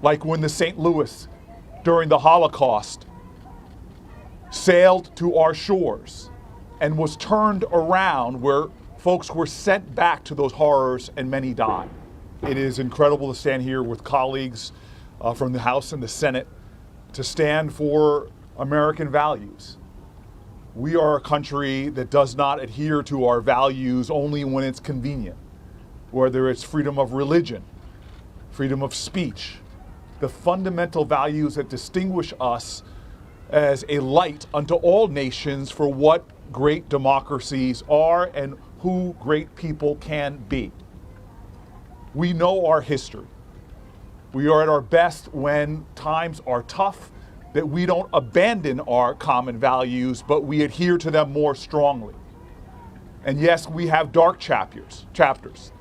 like when the St. Louis during the Holocaust sailed to our shores and was turned around where folks were sent back to those horrors and many died. It is incredible to stand here with colleagues from the House and the Senate to stand for American values. We are a country that does not adhere to our values only when it's convenient, whether it's freedom of religion, freedom of speech, the fundamental values that distinguish us as a light unto all nations for what great democracies are and who great people can be. We know our history. We are at our best when times are tough, that we don't abandon our common values, but we adhere to them more strongly. And yes, we have dark chapters,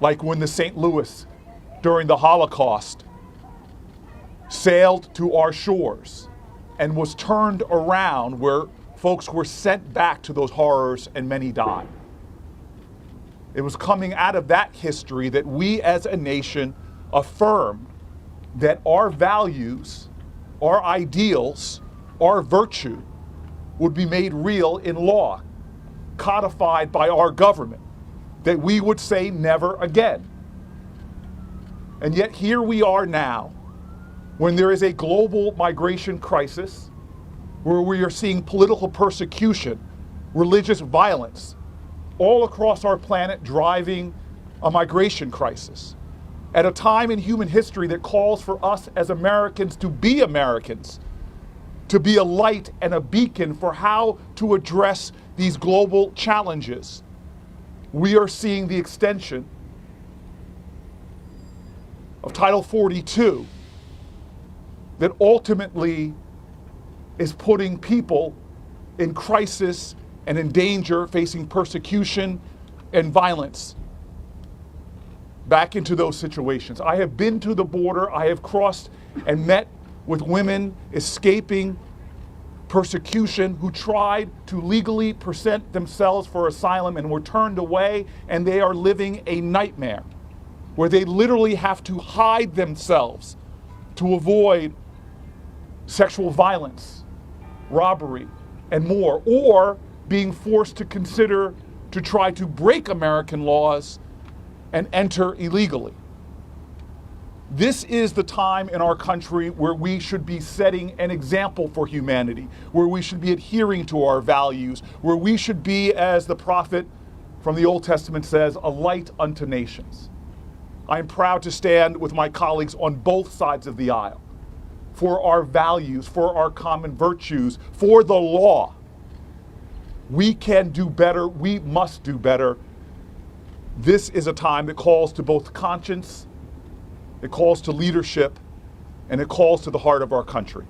like when the St. Louis during the Holocaust sailed to our shores and was turned around where folks were sent back to those horrors and many died. It was coming out of that history that we as a nation affirmed that our values, our ideals, our virtue would be made real in law, codified by our government, that we would say never again. And yet here we are now, when there is a global migration crisis, where we are seeing political persecution, religious violence, all across our planet driving a migration crisis. At a time in human history that calls for us as Americans, to be a light and a beacon for how to address these global challenges. We are seeing the extension of Title 42 that ultimately is putting people in crisis and in danger, facing persecution and violence, back into those situations. I have been to the border. I have crossed and met with women escaping persecution who tried to legally present themselves for asylum and were turned away, and they are living a nightmare where they literally have to hide themselves to avoid sexual violence, robbery, and more, or being forced to consider to try to break American laws and enter illegally. This is the time in our country where we should be setting an example for humanity, where we should be adhering to our values, where we should be, as the prophet from the Old Testament says, a light unto nations. I am proud to stand with my colleagues on both sides of the aisle for our values, for our common virtues, for the law. We can do better. We must do better. This is a time that calls to both conscience, it calls to leadership, and it calls to the heart of our country.